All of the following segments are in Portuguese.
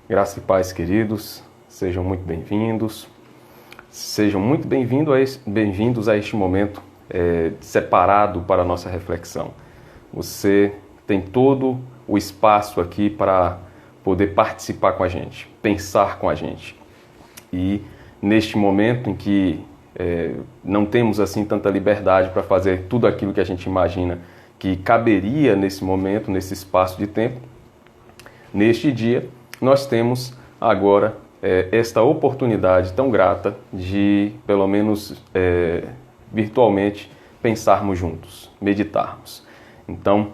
Graça e paz, queridos, sejam muito bem-vindos. Sejam muito bem-vindos a este momento separado para a nossa reflexão. Você tem todo o espaço aqui para poder participar com a gente, pensar com a gente. E neste momento em que não temos assim tanta liberdade para fazer tudo aquilo que a gente imagina que caberia nesse momento, nesse espaço de tempo, neste dia, nós temos agora esta oportunidade tão grata de, pelo menos virtualmente, pensarmos juntos, meditarmos. Então,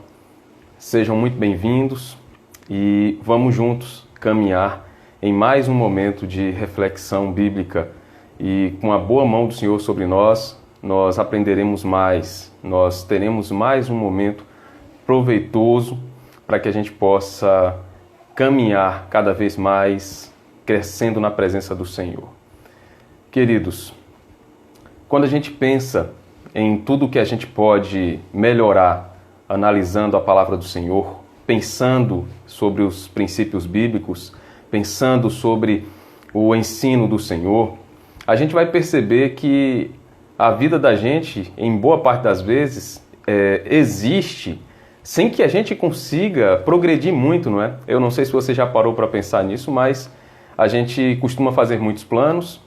sejam muito bem-vindos e vamos juntos caminhar em mais um momento de reflexão bíblica e com a boa mão do Senhor sobre nós, nós aprenderemos mais, nós teremos mais um momento proveitoso para que a gente possa caminhar cada vez mais, crescendo na presença do Senhor. Queridos, quando a gente pensa em tudo que a gente pode melhorar analisando a palavra do Senhor, pensando sobre os princípios bíblicos, pensando sobre o ensino do Senhor, a gente vai perceber que a vida da gente, em boa parte das vezes, existe sem que a gente consiga progredir muito, não é? Eu não sei se você já parou para pensar nisso, mas a gente costuma fazer muitos planos,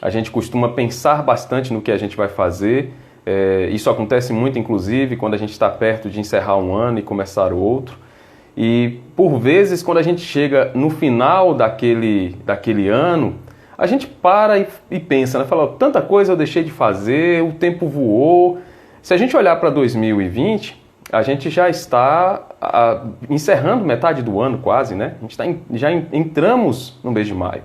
a gente costuma pensar bastante no que a gente vai fazer. Isso acontece muito, inclusive, quando a gente está perto de encerrar um ano e começar o outro. E, por vezes, quando a gente chega no final daquele ano, a gente para e pensa, né? Fala, tanta coisa eu deixei de fazer, o tempo voou. Se a gente olhar para 2020... a gente já está encerrando metade do ano quase, né? A gente já entramos no mês de maio.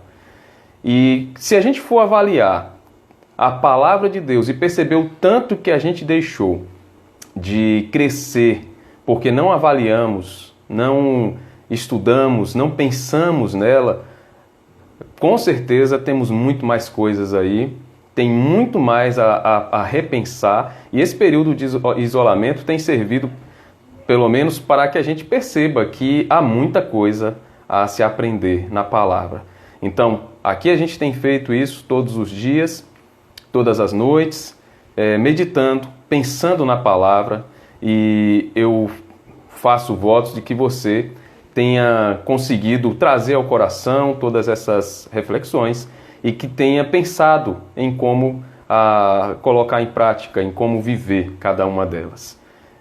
E se a gente for avaliar a palavra de Deus e perceber o tanto que a gente deixou de crescer, porque não avaliamos, não estudamos, não pensamos nela, com certeza temos muito mais coisas aí, tem muito mais a repensar, e esse período de isolamento tem servido, pelo menos, para que a gente perceba que há muita coisa a se aprender na palavra. Então, aqui a gente tem feito isso todos os dias, todas as noites, meditando, pensando na palavra, e eu faço votos de que você tenha conseguido trazer ao coração todas essas reflexões e que tenha pensado em como colocar em prática, em como viver cada uma delas.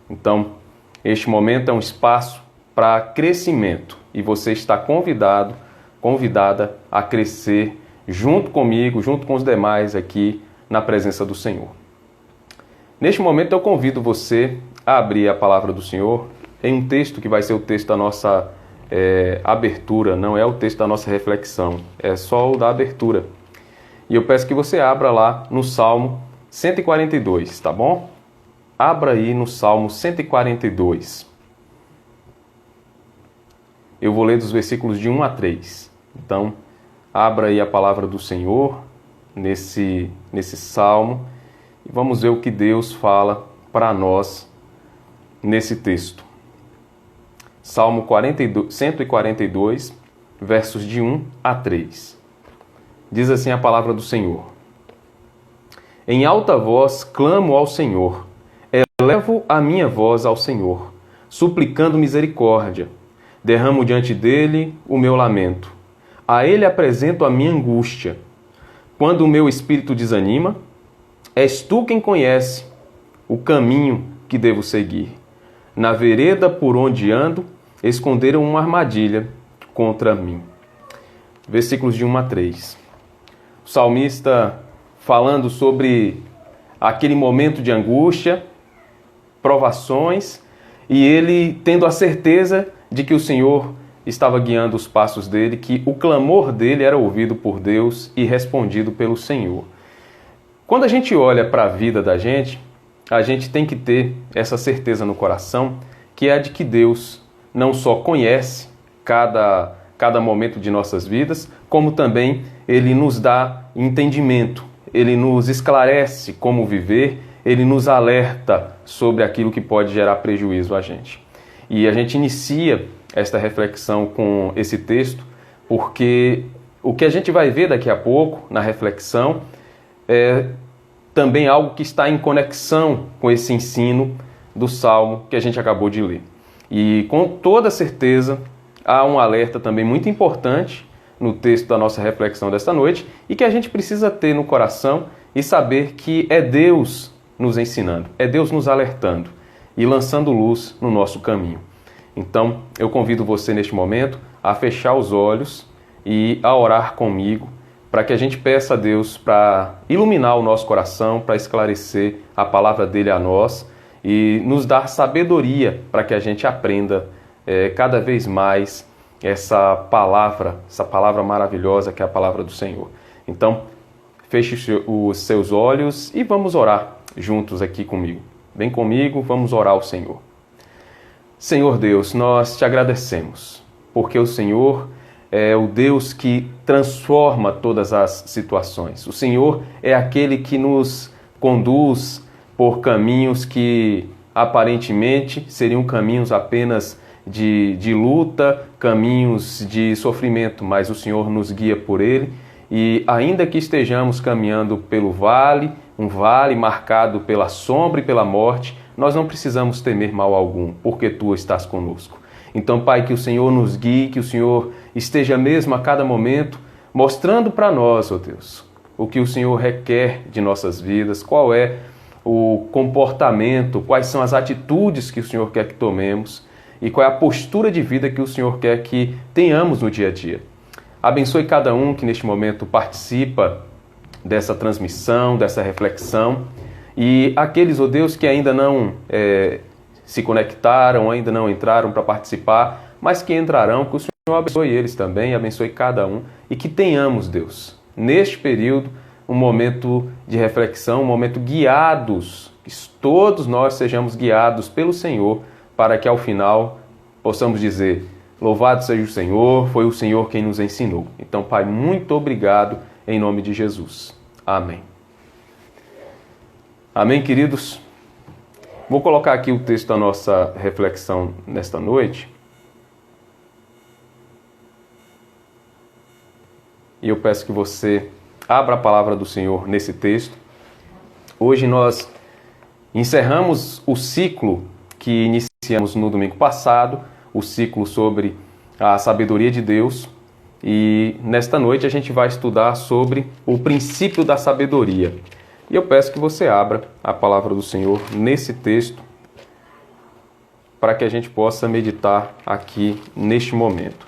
Então, este momento é um espaço para crescimento e você está convidada a crescer junto comigo, junto com os demais aqui na presença do Senhor. Neste momento eu convido você a abrir a palavra do Senhor em um texto que vai ser o texto da nossa abertura, não é o texto da nossa reflexão, é só o da abertura. E eu peço que você abra lá no Salmo 142, tá bom? Abra aí no Salmo 142. Eu vou ler dos versículos de 1 a 3. Então, abra aí a palavra do Senhor nesse Salmo e vamos ver o que Deus fala para nós nesse texto. Salmo 142, versos de 1 a 3. Diz assim a palavra do Senhor. Em alta voz clamo ao Senhor, elevo a minha voz ao Senhor, suplicando misericórdia. Derramo diante dele o meu lamento. A ele apresento a minha angústia. Quando o meu espírito desanima, és tu quem conhece o caminho que devo seguir. Na vereda por onde ando, esconderam uma armadilha contra mim. Versículos de 1 a 3. O salmista falando sobre aquele momento de angústia, provações, e ele tendo a certeza de que o Senhor estava guiando os passos dele, que o clamor dele era ouvido por Deus e respondido pelo Senhor. Quando a gente olha para a vida da gente, a gente tem que ter essa certeza no coração, que é a de que Deus não só conhece cada momento de nossas vidas, como também Ele nos dá entendimento, Ele nos esclarece como viver, Ele nos alerta sobre aquilo que pode gerar prejuízo a gente. E a gente inicia esta reflexão com esse texto, porque o que a gente vai ver daqui a pouco na reflexão é também algo que está em conexão com esse ensino do Salmo que a gente acabou de ler. E com toda certeza há um alerta também muito importante no texto da nossa reflexão desta noite e que a gente precisa ter no coração e saber que é Deus nos ensinando, é Deus nos alertando e lançando luz no nosso caminho. Então, eu convido você neste momento a fechar os olhos e a orar comigo para que a gente peça a Deus para iluminar o nosso coração, para esclarecer a palavra dele a nós e nos dar sabedoria para que a gente aprenda cada vez mais essa palavra maravilhosa que é a palavra do Senhor. Então, feche os seus olhos e vamos orar juntos aqui comigo. Vem comigo, vamos orar ao Senhor. Senhor Deus, nós te agradecemos, porque o Senhor é o Deus que transforma todas as situações. O Senhor é aquele que nos conduz por caminhos que aparentemente seriam caminhos apenas de luta, caminhos de sofrimento, mas o Senhor nos guia por ele e ainda que estejamos caminhando pelo vale, um vale marcado pela sombra e pela morte, nós não precisamos temer mal algum, porque tu estás conosco. Então, Pai, que o Senhor nos guie, que o Senhor esteja mesmo a cada momento mostrando para nós, ó Deus, o que o Senhor requer de nossas vidas, qual é o comportamento, quais são as atitudes que o Senhor quer que tomemos e qual é a postura de vida que o Senhor quer que tenhamos no dia a dia. Abençoe cada um que neste momento participa dessa transmissão, dessa reflexão e aqueles, ó Deus, que ainda não se conectaram, ainda não entraram para participar, mas que entrarão, que o Senhor abençoe eles também, abençoe cada um e que tenhamos, Deus, neste período, um momento de reflexão, um momento guiados, que todos nós sejamos guiados pelo Senhor, para que ao final possamos dizer, louvado seja o Senhor, foi o Senhor quem nos ensinou. Então, Pai, muito obrigado em nome de Jesus. Amém. Amém, queridos? Vou colocar aqui o texto da nossa reflexão nesta noite. E eu peço que você abra a palavra do Senhor nesse texto. Hoje nós encerramos o ciclo que iniciamos no domingo passado, o ciclo sobre a sabedoria de Deus. E nesta noite a gente vai estudar sobre o princípio da sabedoria. E eu peço que você abra a palavra do Senhor nesse texto para que a gente possa meditar aqui neste momento.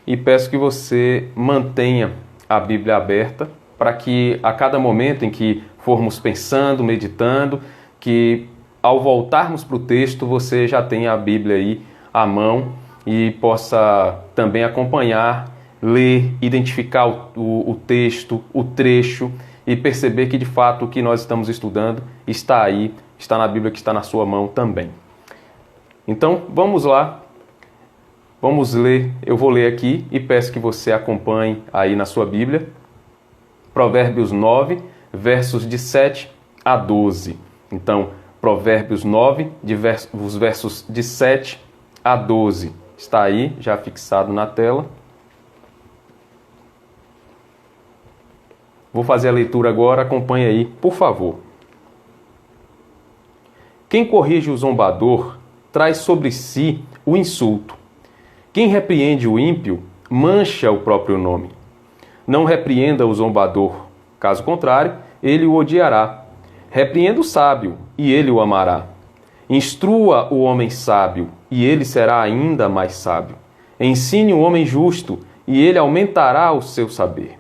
E peço que você mantenha a Bíblia aberta para que a cada momento em que formos pensando, meditando, que ao voltarmos para o texto você já tenha a Bíblia aí à mão e possa também acompanhar, ler, identificar o texto, o trecho e perceber que de fato o que nós estamos estudando está aí, está na Bíblia que está na sua mão também. Então vamos lá, vamos ler, eu vou ler aqui e peço que você acompanhe aí na sua Bíblia, Provérbios 9, versos de 7 a 12. Então, Provérbios 9, os versos de 7 a 12. Está aí, já fixado na tela. Vou fazer a leitura agora, acompanhe aí, por favor. Quem corrige o zombador traz sobre si o insulto. Quem repreende o ímpio mancha o próprio nome. Não repreenda o zombador, caso contrário, ele o odiará. Repreenda o sábio, e ele o amará. Instrua o homem sábio, e ele será ainda mais sábio. Ensine o homem justo, e ele aumentará o seu saber.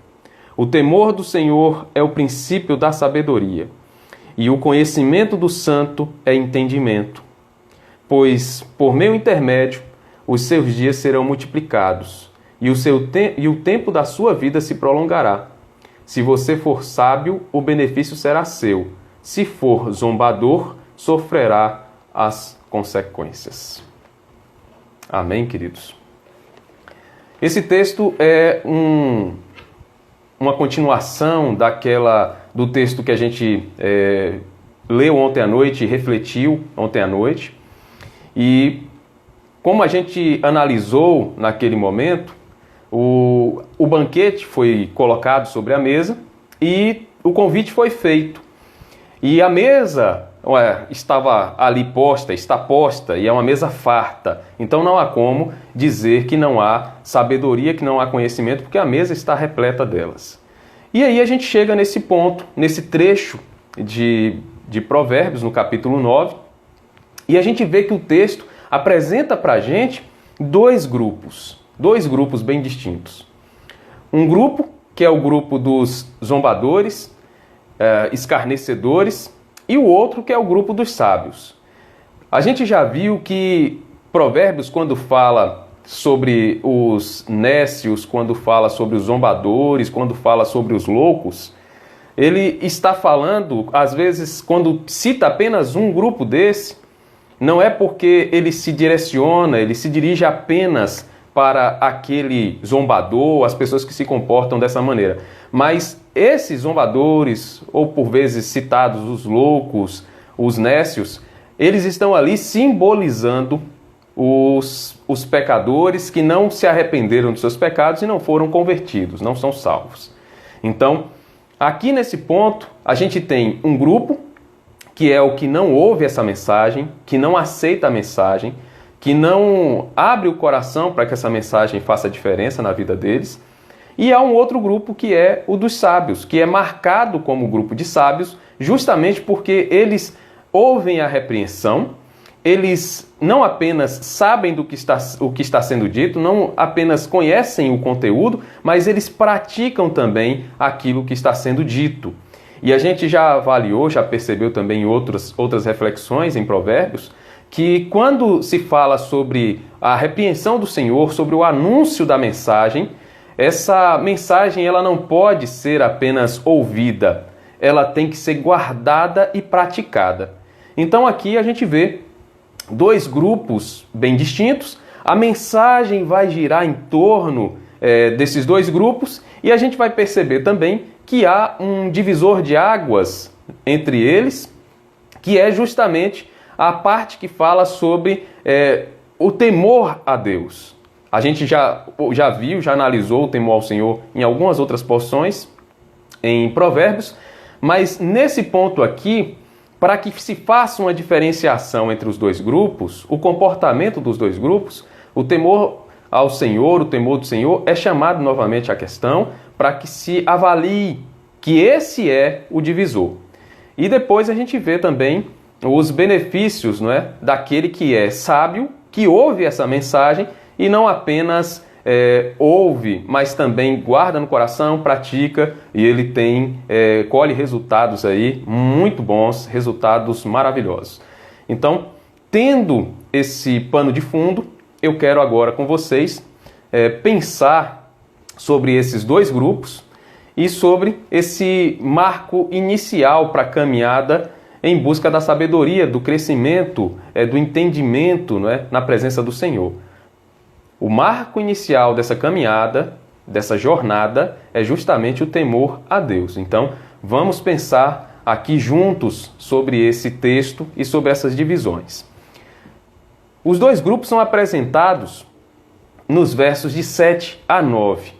O temor do Senhor é o princípio da sabedoria, e o conhecimento do santo é entendimento. Pois, por meu intermédio, os seus dias serão multiplicados, e o tempo da sua vida se prolongará. Se você for sábio, o benefício será seu. Se for zombador, sofrerá as consequências. Amém, queridos? Esse texto é uma continuação do texto que a gente leu ontem à noite e refletiu ontem à noite. E como a gente analisou naquele momento, o banquete foi colocado sobre a mesa e o convite foi feito. E a mesa estava ali posta, está posta, e é uma mesa farta. Então não há como dizer que não há sabedoria, que não há conhecimento, porque a mesa está repleta delas. E aí a gente chega nesse ponto, nesse trecho de Provérbios, no capítulo 9, e a gente vê que o texto apresenta para a gente dois grupos bem distintos. Um grupo, que é o grupo dos zombadores, escarnecedores, e o outro, que é o grupo dos sábios. A gente já viu que Provérbios, quando fala sobre os nécios, quando fala sobre os zombadores, quando fala sobre os loucos, ele está falando, às vezes, quando cita apenas um grupo desse, não é porque ele se dirige apenas para aquele zombador, as pessoas que se comportam dessa maneira. Mas esses zombadores, ou por vezes citados os loucos, os nécios, eles estão ali simbolizando os pecadores que não se arrependeram dos seus pecados e não foram convertidos, não são salvos. Então, aqui nesse ponto, a gente tem um grupo que é o que não ouve essa mensagem, que não aceita a mensagem, que não abre o coração para que essa mensagem faça diferença na vida deles. E há um outro grupo que é o dos sábios, que é marcado como grupo de sábios justamente porque eles ouvem a repreensão, eles não apenas sabem o que está sendo dito, não apenas conhecem o conteúdo, mas eles praticam também aquilo que está sendo dito. E a gente já avaliou, já percebeu também em outras reflexões em Provérbios, que quando se fala sobre a repreensão do Senhor, sobre o anúncio da mensagem, essa mensagem ela não pode ser apenas ouvida, ela tem que ser guardada e praticada. Então aqui a gente vê dois grupos bem distintos, a mensagem vai girar em torno desses dois grupos e a gente vai perceber também que há um divisor de águas entre eles, que é justamente a parte que fala sobre o temor a Deus. A gente já viu, já analisou o temor ao Senhor em algumas outras porções em Provérbios, mas nesse ponto aqui, para que se faça uma diferenciação entre os dois grupos, o comportamento dos dois grupos, o temor ao Senhor, o temor do Senhor, é chamado novamente à questão para que se avalie que esse é o divisor. E depois a gente vê também os benefícios, não é, daquele que é sábio, que ouve essa mensagem e não apenas ouve, mas também guarda no coração, pratica e ele colhe resultados aí muito bons, resultados maravilhosos. Então, tendo esse pano de fundo, eu quero agora com vocês pensar sobre esses dois grupos e sobre esse marco inicial para a caminhada em busca da sabedoria, do crescimento, do entendimento, não é, na presença do Senhor. O marco inicial dessa caminhada, dessa jornada, é justamente o temor a Deus. Então, vamos pensar aqui juntos sobre esse texto e sobre essas divisões. Os dois grupos são apresentados nos versos de 7 a 9.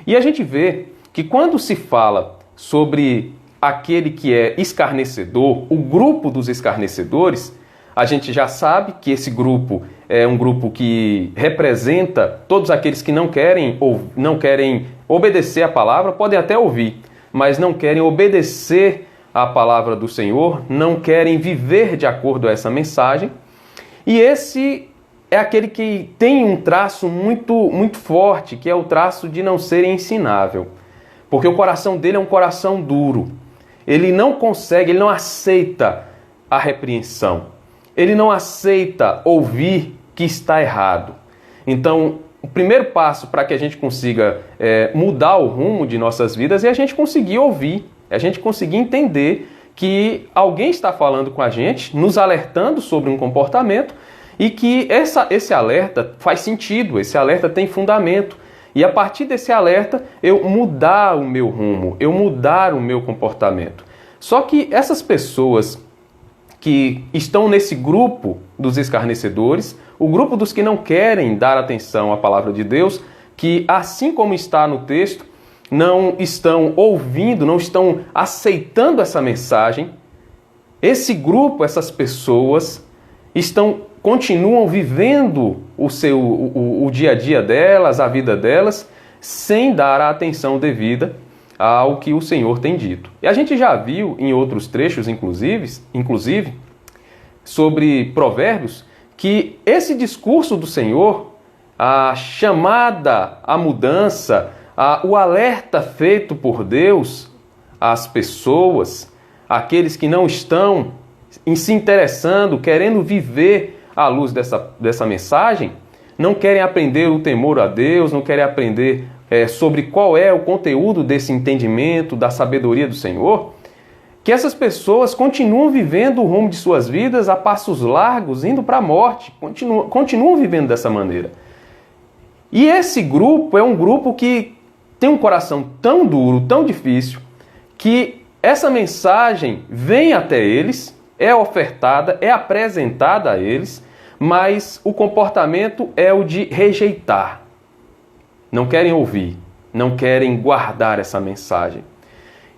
E a gente vê que quando se fala sobre aquele que é escarnecedor, o grupo dos escarnecedores, a gente já sabe que esse grupo é um grupo que representa todos aqueles que não querem obedecer a palavra, podem até ouvir, mas não querem obedecer à palavra do Senhor, não querem viver de acordo a essa mensagem. E esse é aquele que tem um traço muito, muito forte, que é o traço de não ser ensinável. Porque o coração dele é um coração duro. Ele não consegue, ele não aceita a repreensão. Ele não aceita ouvir que está errado. Então, o primeiro passo para que a gente consiga mudar o rumo de nossas vidas é a gente conseguir ouvir, é a gente conseguir entender que alguém está falando com a gente, nos alertando sobre um comportamento e que esse alerta faz sentido, esse alerta tem fundamento. E a partir desse alerta, eu mudar o meu rumo, eu mudar o meu comportamento. Só que essas pessoas que estão nesse grupo dos escarnecedores, o grupo dos que não querem dar atenção à palavra de Deus, que, assim como está no texto, não estão ouvindo, não estão aceitando essa mensagem. Esse grupo, essas pessoas, continuam vivendo o dia a dia delas, a vida delas, sem dar a atenção devida ao que o Senhor tem dito. E a gente já viu em outros trechos, inclusive sobre Provérbios, que esse discurso do Senhor, a chamada à mudança, o alerta feito por Deus às pessoas, aqueles que não estão se interessando, querendo viver à luz dessa mensagem, não querem aprender o temor a Deus, não querem aprender sobre qual é o conteúdo desse entendimento, da sabedoria do Senhor, que essas pessoas continuam vivendo o rumo de suas vidas a passos largos, indo para a morte, continuam vivendo dessa maneira. E esse grupo é um grupo que tem um coração tão duro, tão difícil, que essa mensagem vem até eles, é ofertada, é apresentada a eles, mas o comportamento é o de rejeitar. Não querem ouvir, não querem guardar essa mensagem.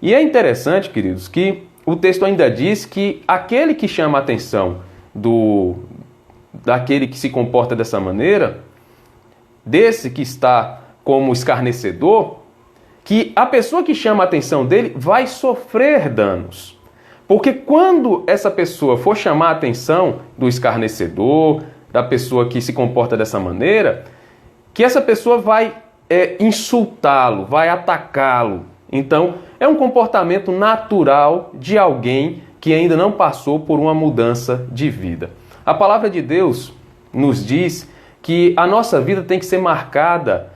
E é interessante, queridos, que o texto ainda diz que aquele que chama a atenção daquele que se comporta dessa maneira, desse que está como escarnecedor, que a pessoa que chama a atenção dele vai sofrer danos. Porque quando essa pessoa for chamar a atenção do escarnecedor, da pessoa que se comporta dessa maneira, que essa pessoa vai insultá-lo, vai atacá-lo. Então, é um comportamento natural de alguém que ainda não passou por uma mudança de vida. A palavra de Deus nos diz que a nossa vida tem que ser marcada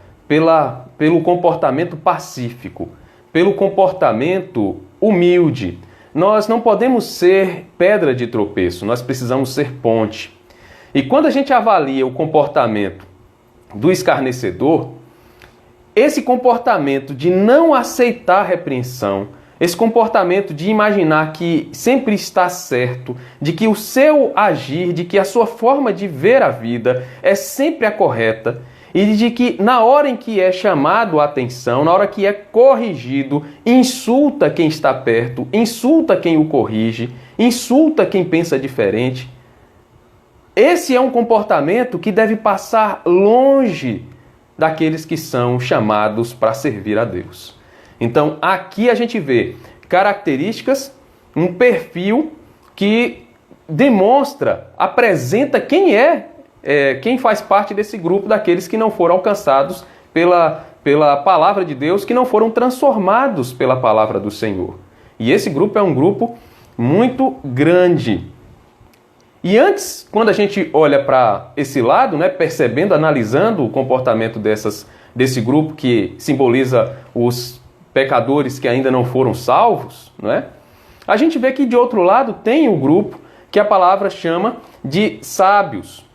pelo comportamento pacífico, pelo comportamento humilde. Nós não podemos ser pedra de tropeço, nós precisamos ser ponte. E quando a gente avalia o comportamento do escarnecedor, esse comportamento de não aceitar a repreensão, esse comportamento de imaginar que sempre está certo, de que o seu agir, de que a sua forma de ver a vida é sempre a correta, e de que na hora em que é chamado a atenção, na hora que é corrigido, insulta quem está perto, insulta quem o corrige, insulta quem pensa diferente. Esse é um comportamento que deve passar longe daqueles que são chamados para servir a Deus. Então, aqui a gente vê características, um perfil que demonstra, apresenta quem faz parte desse grupo daqueles que não foram alcançados pela palavra de Deus, que não foram transformados pela palavra do Senhor. E esse grupo é um grupo muito grande. E antes, quando a gente olha para esse lado, percebendo, analisando o comportamento desse grupo que simboliza os pecadores que ainda não foram salvos, a gente vê que de outro lado tem o grupo que a palavra chama de sábios.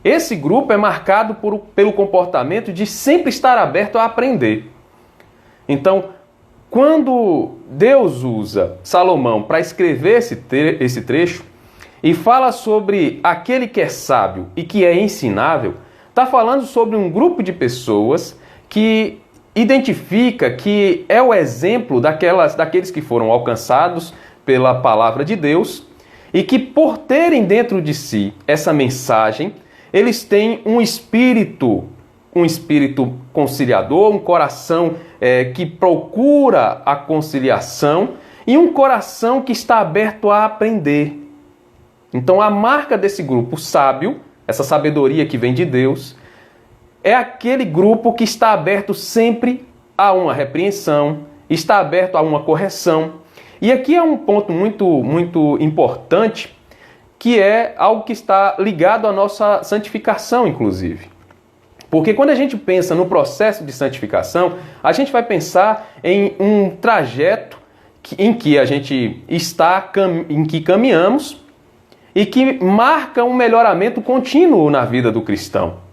Esse grupo é marcado pelo comportamento de sempre estar aberto a aprender. Então, quando Deus usa Salomão para escrever esse trecho e fala sobre aquele que é sábio e que é ensinável, está falando sobre um grupo de pessoas que identifica que é o exemplo daqueles que foram alcançados pela palavra de Deus e que, por terem dentro de si essa mensagem, eles têm um espírito conciliador, um coração que procura a conciliação e um coração que está aberto a aprender. Então, a marca desse grupo sábio, essa sabedoria que vem de Deus, é aquele grupo que está aberto sempre a uma repreensão, está aberto a uma correção. E aqui é um ponto muito, muito importante, que é algo que está ligado à nossa santificação, inclusive. Porque quando a gente pensa no processo de santificação, a gente vai pensar em um trajeto em que a gente está, em que caminhamos e que marca um melhoramento contínuo na vida do cristão.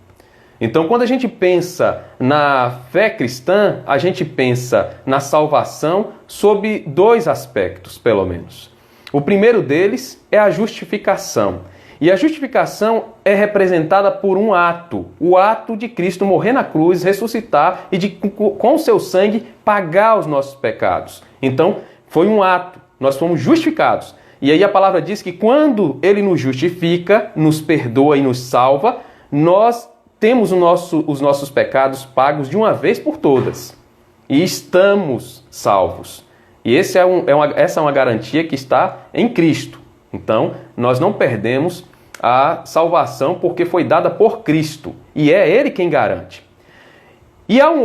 Então, quando a gente pensa na fé cristã, a gente pensa na salvação sob dois aspectos, pelo menos. O primeiro deles é a justificação. E a justificação é representada por um ato, o ato de Cristo morrer na cruz, ressuscitar e de, com o seu sangue, pagar os nossos pecados. Então, foi um ato, nós fomos justificados. E aí a palavra diz que quando Ele nos justifica, nos perdoa e nos salva, nós temos os nossos pecados pagos de uma vez por todas. E estamos salvos. E essa é uma garantia que está em Cristo. Então, nós não perdemos a salvação porque foi dada por Cristo. E é Ele quem garante. E há uma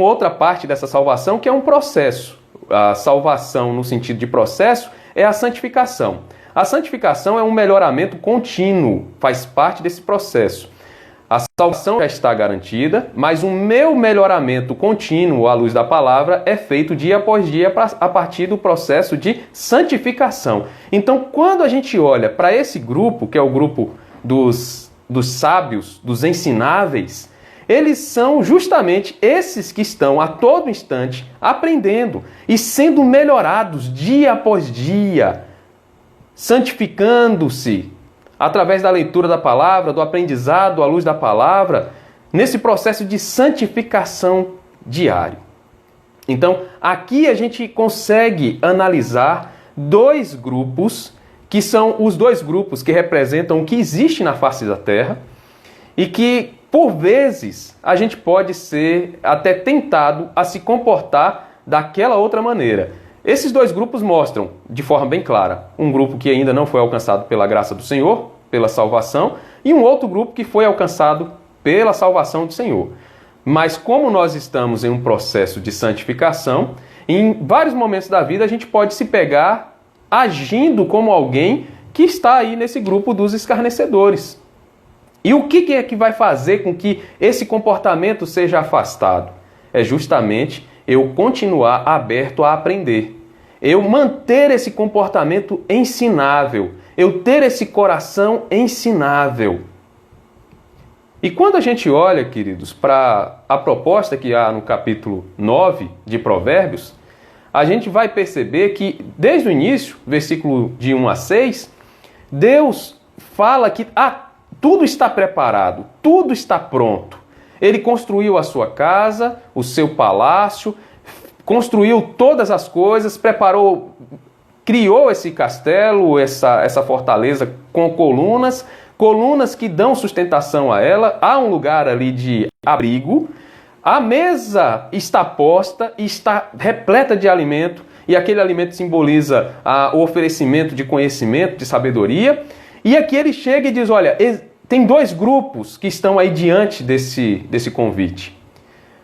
outra parte dessa salvação que é um processo. A salvação no sentido de processo é a santificação. A santificação é um melhoramento contínuo, faz parte desse processo. A salvação já está garantida, mas o meu melhoramento contínuo à luz da palavra é feito dia após dia a partir do processo de santificação. Então, quando a gente olha para esse grupo, que é o grupo dos sábios, dos ensináveis, eles são justamente esses que estão a todo instante aprendendo e sendo melhorados dia após dia, santificando-se através da leitura da palavra, do aprendizado à luz da palavra, nesse processo de santificação diário. Então, aqui a gente consegue analisar dois grupos, que são os dois grupos que representam o que existe na face da terra e que, por vezes, a gente pode ser até tentado a se comportar daquela outra maneira. Esses dois grupos mostram, de forma bem clara, um grupo que ainda não foi alcançado pela graça do Senhor, pela salvação, e um outro grupo que foi alcançado pela salvação do Senhor. Mas como nós estamos em um processo de santificação, em vários momentos da vida a gente pode se pegar agindo como alguém que está aí nesse grupo dos escarnecedores. E o que é que vai fazer com que esse comportamento seja afastado? É justamente eu continuar aberto a aprender. Eu manter esse comportamento ensinável. Eu ter esse coração ensinável. E quando a gente olha, queridos, para a proposta que há no capítulo 9 de Provérbios, a gente vai perceber que, desde o início, versículo de 1 a 6, Deus fala que tudo está preparado, tudo está pronto. Ele construiu a sua casa, o seu palácio, construiu todas as coisas, criou esse castelo, essa fortaleza com colunas que dão sustentação a ela, há um lugar ali de abrigo, a mesa está posta e está repleta de alimento, e aquele alimento simboliza o oferecimento de conhecimento, de sabedoria, e aqui ele chega e diz, olha, tem dois grupos que estão aí diante desse convite.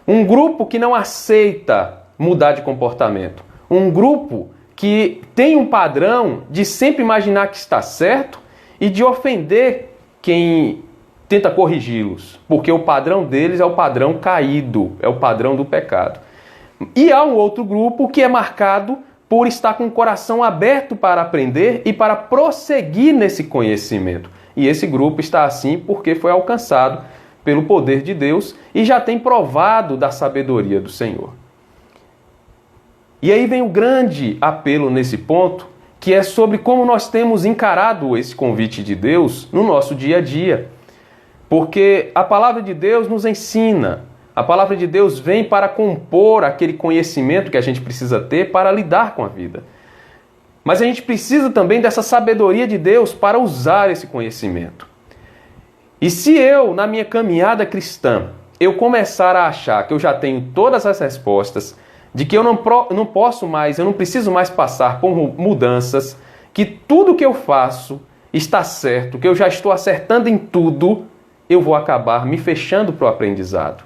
Um grupo que não aceita mudar de comportamento, um grupo que tem um padrão de sempre imaginar que está certo e de ofender quem tenta corrigi-los, porque o padrão deles é o padrão caído, é o padrão do pecado. E há um outro grupo que é marcado por estar com o coração aberto para aprender e para prosseguir nesse conhecimento. E esse grupo está assim porque foi alcançado pelo poder de Deus e já tem provado da sabedoria do Senhor. E aí vem o grande apelo nesse ponto, que é sobre como nós temos encarado esse convite de Deus no nosso dia a dia. Porque a palavra de Deus nos ensina, a palavra de Deus vem para compor aquele conhecimento que a gente precisa ter para lidar com a vida. Mas a gente precisa também dessa sabedoria de Deus para usar esse conhecimento. E se eu, na minha caminhada cristã, eu começar a achar que eu já tenho todas as respostas, de que eu não posso mais, eu não preciso mais passar por mudanças, que tudo que eu faço está certo, que eu já estou acertando em tudo, eu vou acabar me fechando para o aprendizado.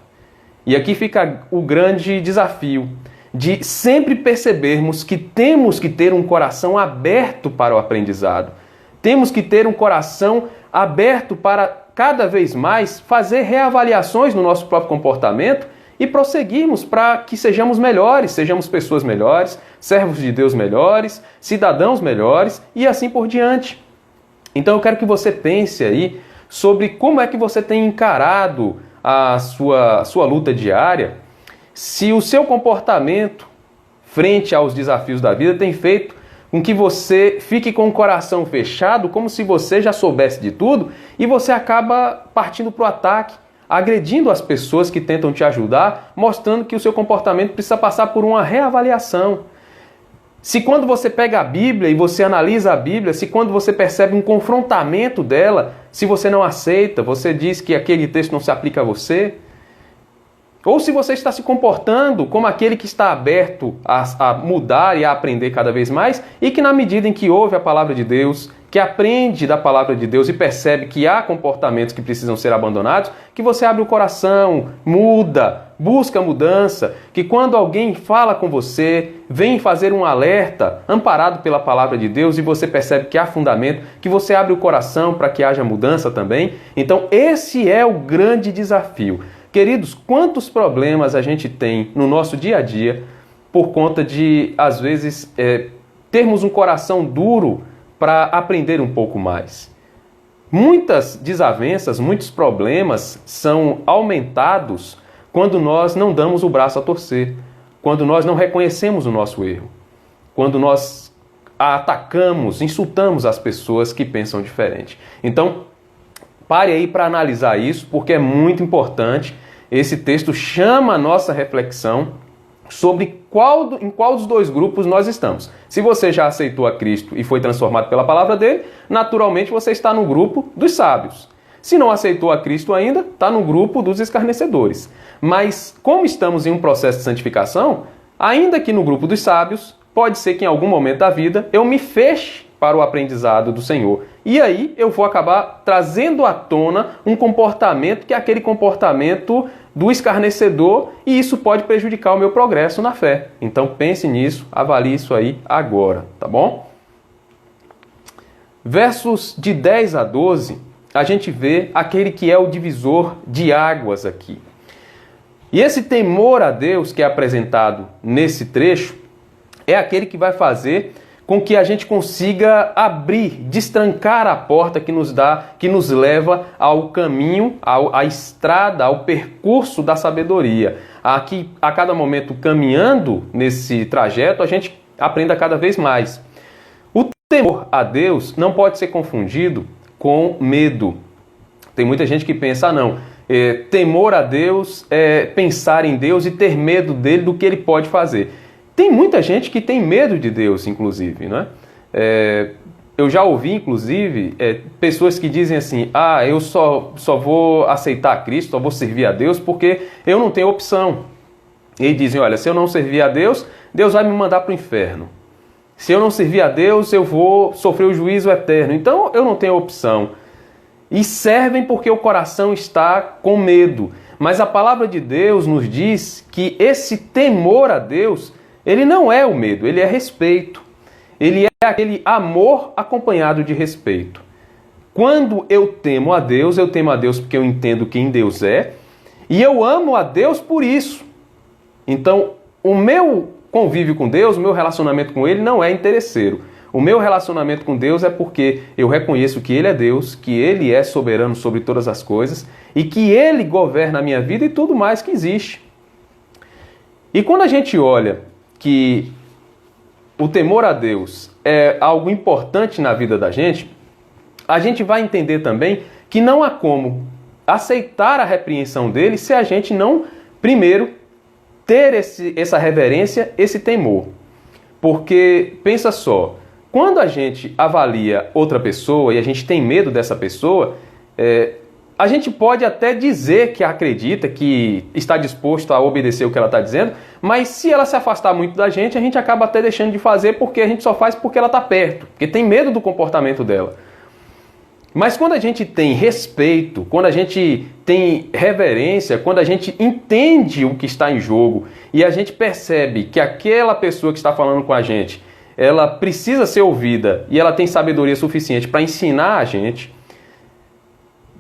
E aqui fica o grande desafio de sempre percebermos que temos que ter um coração aberto para o aprendizado. Temos que ter um coração aberto para cada vez mais fazer reavaliações no nosso próprio comportamento e prosseguirmos para que sejamos melhores, sejamos pessoas melhores, servos de Deus melhores, cidadãos melhores e assim por diante. Então eu quero que você pense aí sobre como é que você tem encarado a sua luta diária, se o seu comportamento frente aos desafios da vida tem feito com que você fique com o coração fechado, como se você já soubesse de tudo, e você acaba partindo para o ataque, agredindo as pessoas que tentam te ajudar, mostrando que o seu comportamento precisa passar por uma reavaliação. Se quando você pega a Bíblia e você analisa a Bíblia, se quando você percebe um confrontamento dela, se você não aceita, você diz que aquele texto não se aplica a você, ou se você está se comportando como aquele que está aberto a mudar e a aprender cada vez mais, e que na medida em que ouve a palavra de Deus, que aprende da palavra de Deus e percebe que há comportamentos que precisam ser abandonados, que você abre o coração, muda, busca mudança, que quando alguém fala com você, vem fazer um alerta, amparado pela palavra de Deus, e você percebe que há fundamento, que você abre o coração para que haja mudança também. Então esse é o grande desafio. Queridos, quantos problemas a gente tem no nosso dia a dia por conta de, às vezes, termos um coração duro para aprender um pouco mais. Muitas desavenças, muitos problemas são aumentados quando nós não damos o braço a torcer, quando nós não reconhecemos o nosso erro, quando nós atacamos, insultamos as pessoas que pensam diferente. Então, pare aí para analisar isso, porque é muito importante. Esse texto chama a nossa reflexão sobre em qual dos dois grupos nós estamos. Se você já aceitou a Cristo e foi transformado pela palavra dele, naturalmente você está no grupo dos sábios. Se não aceitou a Cristo ainda, está no grupo dos escarnecedores. Mas como estamos em um processo de santificação, ainda que no grupo dos sábios, pode ser que em algum momento da vida eu me feche para o aprendizado do Senhor. E aí eu vou acabar trazendo à tona um comportamento que é aquele comportamento do escarnecedor, e isso pode prejudicar o meu progresso na fé. Então pense nisso, avalie isso aí agora, tá bom? Versos de 10 a 12, a gente vê aquele que é o divisor de águas aqui. E esse temor a Deus que é apresentado nesse trecho é aquele que vai fazer com que a gente consiga abrir, destrancar a porta que nos leva ao caminho, à estrada, ao percurso da sabedoria. Aqui, a cada momento, caminhando nesse trajeto, a gente aprenda cada vez mais. O temor a Deus não pode ser confundido com medo. Tem muita gente que pensa, temor a Deus é pensar em Deus e ter medo dele, do que ele pode fazer. Tem muita gente que tem medo de Deus, inclusive, né? Eu já ouvi, inclusive, pessoas que dizem assim, eu só vou aceitar Cristo, só vou servir a Deus porque eu não tenho opção. E dizem, olha, se eu não servir a Deus, Deus vai me mandar para o inferno. Se eu não servir a Deus, eu vou sofrer o juízo eterno. Então, eu não tenho opção. E servem porque o coração está com medo. Mas a palavra de Deus nos diz que esse temor a Deus, ele não é o medo, ele é respeito. Ele é aquele amor acompanhado de respeito. Quando eu temo a Deus porque eu entendo quem Deus é, e eu amo a Deus por isso. Então, o meu convívio com Deus, o meu relacionamento com Ele não é interesseiro. O meu relacionamento com Deus é porque eu reconheço que Ele é Deus, que Ele é soberano sobre todas as coisas e que Ele governa a minha vida e tudo mais que existe. E quando a gente olha que o temor a Deus é algo importante na vida da gente, a gente vai entender também que não há como aceitar a repreensão dele se a gente não, primeiro, ter essa reverência, esse temor. Porque, pensa só, quando a gente avalia outra pessoa e a gente tem medo dessa pessoa, a gente pode até dizer que acredita, que está disposto a obedecer o que ela está dizendo, mas se ela se afastar muito da gente, a gente acaba até deixando de fazer porque a gente só faz porque ela está perto, porque tem medo do comportamento dela. Mas quando a gente tem respeito, quando a gente tem reverência, quando a gente entende o que está em jogo e a gente percebe que aquela pessoa que está falando com a gente, ela precisa ser ouvida e ela tem sabedoria suficiente para ensinar a gente,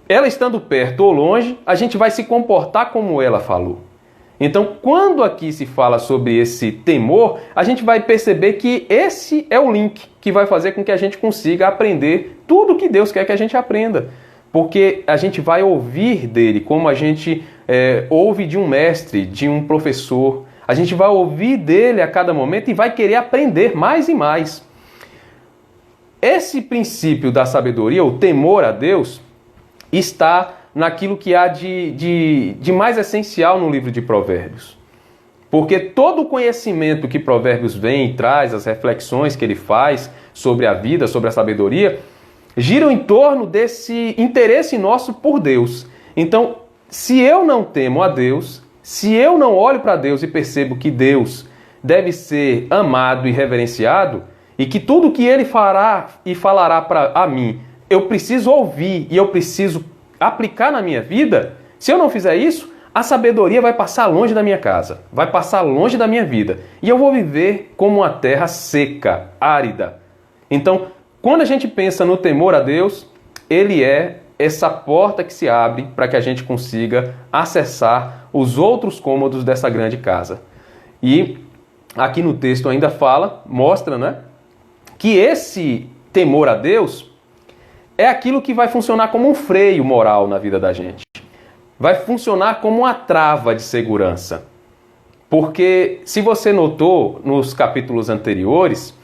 ela estando perto ou longe, a gente vai se comportar como ela falou. Então, quando aqui se fala sobre esse temor, a gente vai perceber que esse é o link que vai fazer com que a gente consiga aprender tudo que Deus quer que a gente aprenda. Porque a gente vai ouvir dele como a gente ouve de um mestre, de um professor. A gente vai ouvir dele a cada momento e vai querer aprender mais e mais. esse princípio da sabedoria, o temor a Deus, está naquilo que há de mais essencial no livro de Provérbios. Porque todo o conhecimento que Provérbios vem e traz, as reflexões que ele faz sobre a vida, sobre a sabedoria, giram em torno desse interesse nosso por Deus. Então, se eu não temo a Deus, se eu não olho para Deus e percebo que Deus deve ser amado e reverenciado, e que tudo que Ele fará e falará a mim, eu preciso ouvir e eu preciso aplicar na minha vida, se eu não fizer isso, a sabedoria vai passar longe da minha casa, vai passar longe da minha vida. E eu vou viver como uma terra seca, árida. Então, quando a gente pensa no temor a Deus, ele é essa porta que se abre para que a gente consiga acessar os outros cômodos dessa grande casa. E aqui no texto ainda mostra, né, que esse temor a Deus é aquilo que vai funcionar como um freio moral na vida da gente. Vai funcionar como uma trava de segurança. Porque, se você notou nos capítulos anteriores,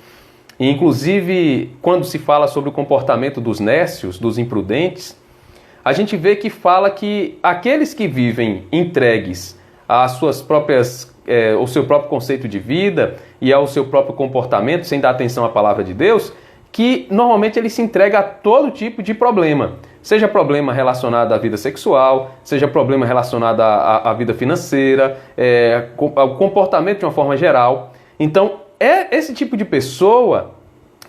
e inclusive quando se fala sobre o comportamento dos nécios, dos imprudentes, a gente vê que fala que aqueles que vivem entregues às suas próprias, ao seu próprio conceito de vida e ao seu próprio comportamento, sem dar atenção à palavra de Deus, que normalmente ele se entrega a todo tipo de problema. Seja problema relacionado à vida sexual, seja problema relacionado à vida financeira, ao comportamento de uma forma geral. Então, esse tipo de pessoa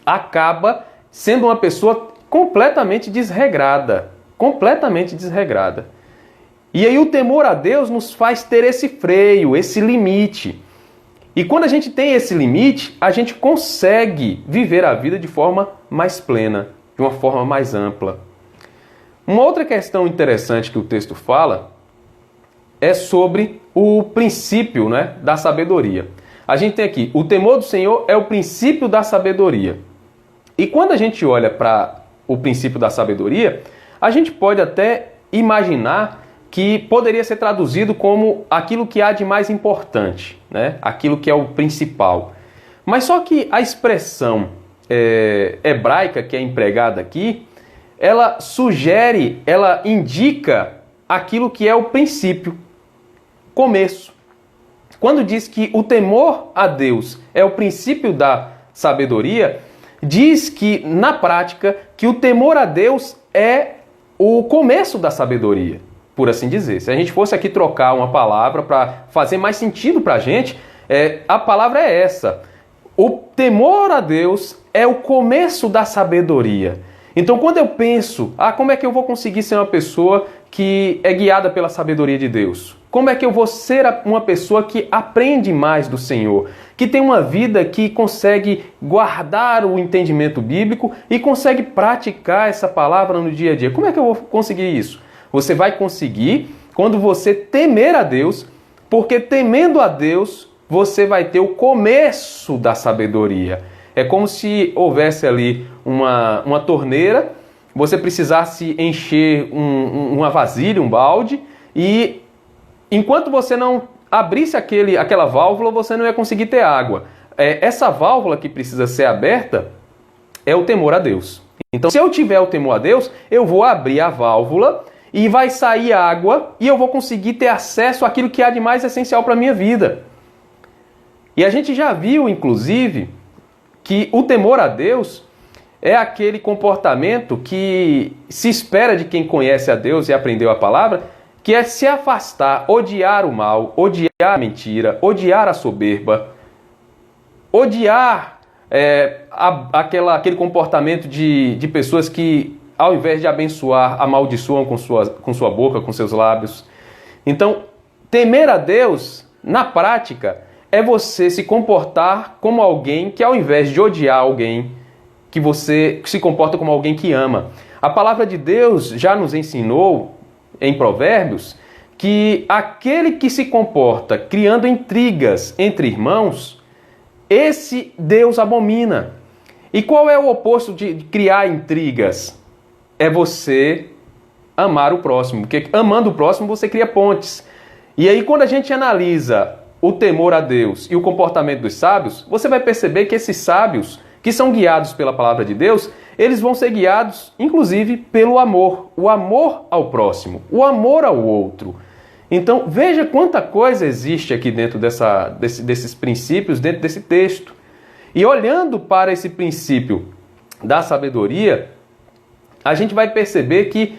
acaba sendo uma pessoa completamente desregrada. Completamente desregrada. E aí o temor a Deus nos faz ter esse freio, esse limite. E quando a gente tem esse limite, a gente consegue viver a vida de forma mais plena, de uma forma mais ampla. Uma outra questão interessante que o texto fala é sobre o princípio, né, da sabedoria. A gente tem aqui, o temor do Senhor é o princípio da sabedoria. E quando a gente olha para o princípio da sabedoria, a gente pode até imaginar que poderia ser traduzido como aquilo que há de mais importante, né? Aquilo que é o principal. Mas só que a expressão hebraica que é empregada aqui, ela sugere, ela indica aquilo que é o princípio, começo. Quando diz que o temor a Deus é o princípio da sabedoria, diz que, na prática, que o temor a Deus é o começo da sabedoria, por assim dizer. Se a gente fosse aqui trocar uma palavra para fazer mais sentido para a gente, a palavra é essa. O temor a Deus é o começo da sabedoria. Então, quando eu penso, como é que eu vou conseguir ser uma pessoa que é guiada pela sabedoria de Deus? Como é que eu vou ser uma pessoa que aprende mais do Senhor? Que tem uma vida que consegue guardar o entendimento bíblico e consegue praticar essa palavra no dia a dia. Como é que eu vou conseguir isso? Você vai conseguir quando você temer a Deus, porque temendo a Deus, você vai ter o começo da sabedoria. É como se houvesse ali uma torneira, você precisasse encher uma vasilha, um balde, e enquanto você não abrisse aquela válvula, você não ia conseguir ter água. Essa válvula que precisa ser aberta é o temor a Deus. Então, se eu tiver o temor a Deus, eu vou abrir a válvula e vai sair água e eu vou conseguir ter acesso àquilo que há de mais essencial para a minha vida. E a gente já viu, inclusive, que o temor a Deus é aquele comportamento que se espera de quem conhece a Deus e aprendeu a palavra, que é se afastar, odiar o mal, odiar a mentira, odiar a soberba, odiar aquele comportamento de pessoas que, ao invés de abençoar, amaldiçoam com sua boca, com seus lábios. Então, temer a Deus, na prática, é você se comportar como alguém que, ao invés de odiar alguém, que você se comporta como alguém que ama. A palavra de Deus já nos ensinou, em Provérbios, que aquele que se comporta criando intrigas entre irmãos, esse Deus abomina. E qual é o oposto de criar intrigas? É você amar o próximo, porque amando o próximo você cria pontes. E aí quando a gente analisa o temor a Deus e o comportamento dos sábios, você vai perceber que esses sábios, que são guiados pela palavra de Deus, eles vão ser guiados, inclusive, pelo amor. O amor ao próximo, o amor ao outro. Então, veja quanta coisa existe aqui dentro desses princípios, dentro desse texto. E olhando para esse princípio da sabedoria, a gente vai perceber que,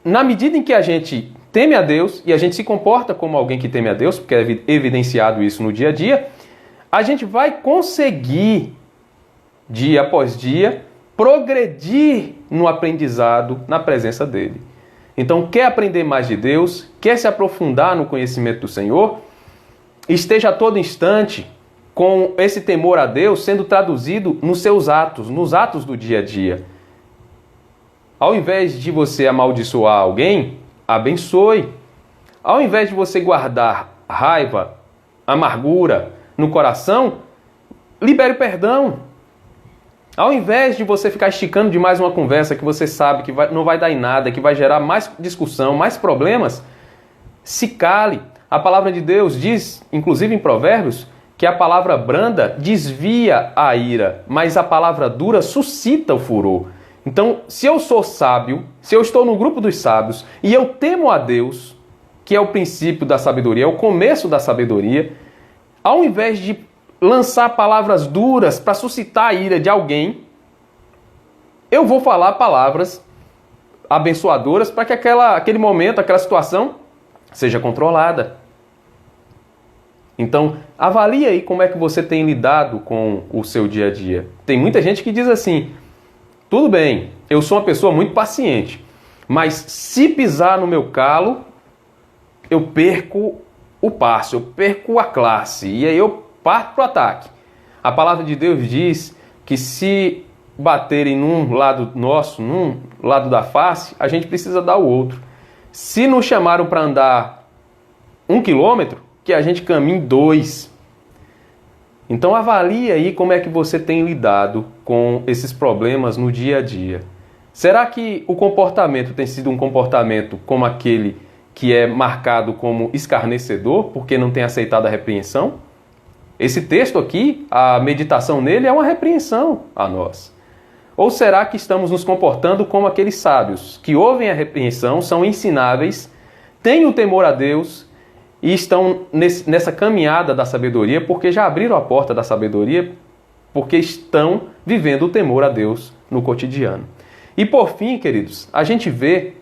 na medida em que a gente teme a Deus e a gente se comporta como alguém que teme a Deus, porque é evidenciado isso no dia a dia, a gente vai conseguir, dia após dia, progredir no aprendizado na presença dele. Então, quer aprender mais de Deus, quer se aprofundar no conhecimento do Senhor, esteja a todo instante com esse temor a Deus sendo traduzido nos seus atos, nos atos do dia a dia. Ao invés de você amaldiçoar alguém, abençoe. Ao invés de você guardar raiva, amargura no coração, libere o perdão. Ao invés de você ficar esticando demais uma conversa que você sabe que não vai dar em nada, que vai gerar mais discussão, mais problemas, se cale. A palavra de Deus diz, inclusive em Provérbios, que a palavra branda desvia a ira, mas a palavra dura suscita o furor. Então, se eu sou sábio, se eu estou no grupo dos sábios e eu temo a Deus, que é o princípio da sabedoria, é o começo da sabedoria, ao invés de lançar palavras duras para suscitar a ira de alguém, eu vou falar palavras abençoadoras para que aquele momento, aquela situação seja controlada. Então, avalie aí como é que você tem lidado com o seu dia a dia. Tem muita gente que diz assim, tudo bem, eu sou uma pessoa muito paciente, mas se pisar no meu calo, eu perco o passo, eu perco a classe, e aí eu parto para o ataque. A palavra de Deus diz que se baterem num lado nosso, num lado da face, a gente precisa dar o outro. Se nos chamaram para andar 1 quilômetro, que a gente caminhe 2. Então avalie aí como é que você tem lidado com esses problemas no dia a dia. Será que o comportamento tem sido um comportamento como aquele que é marcado como escarnecedor, porque não tem aceitado a repreensão? Esse texto aqui, a meditação nele é uma repreensão a nós. Ou será que estamos nos comportando como aqueles sábios que ouvem a repreensão, são ensináveis, têm o temor a Deus e estão nessa caminhada da sabedoria porque já abriram a porta da sabedoria, porque estão vivendo o temor a Deus no cotidiano. E por fim, queridos, a gente vê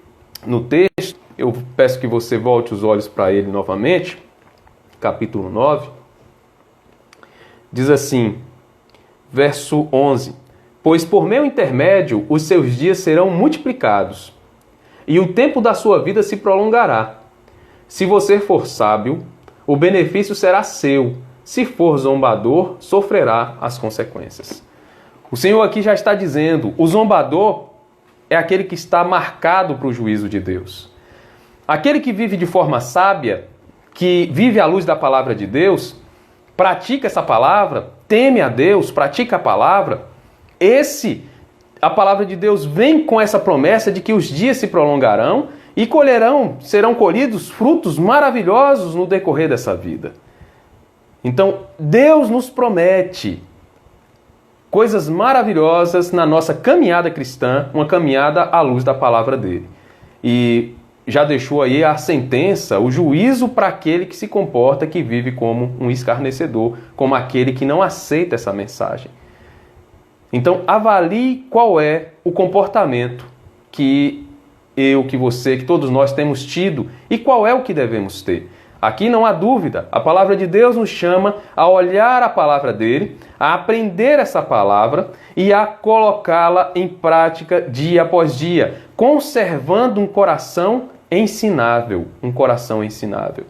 no texto, eu peço que você volte os olhos para ele novamente, capítulo 9, diz assim, verso 11, pois por meu intermédio os seus dias serão multiplicados, e o tempo da sua vida se prolongará. Se você for sábio, o benefício será seu. Se for zombador, sofrerá as consequências. O Senhor aqui já está dizendo, o zombador é aquele que está marcado para o juízo de Deus. Aquele que vive de forma sábia, que vive à luz da palavra de Deus, pratica essa palavra, teme a Deus, pratica a palavra, a palavra de Deus vem com essa promessa de que os dias se prolongarão e serão colhidos frutos maravilhosos no decorrer dessa vida. Então, Deus nos promete coisas maravilhosas na nossa caminhada cristã, uma caminhada à luz da palavra dele. E já deixou aí a sentença, o juízo para aquele que se comporta, que vive como um escarnecedor, como aquele que não aceita essa mensagem. Então, avalie qual é o comportamento que que você, que todos nós temos tido e qual é o que devemos ter. Aqui não há dúvida, a palavra de Deus nos chama a olhar a palavra dele, a aprender essa palavra e a colocá-la em prática dia após dia, conservando um coração ensinável, um coração ensinável.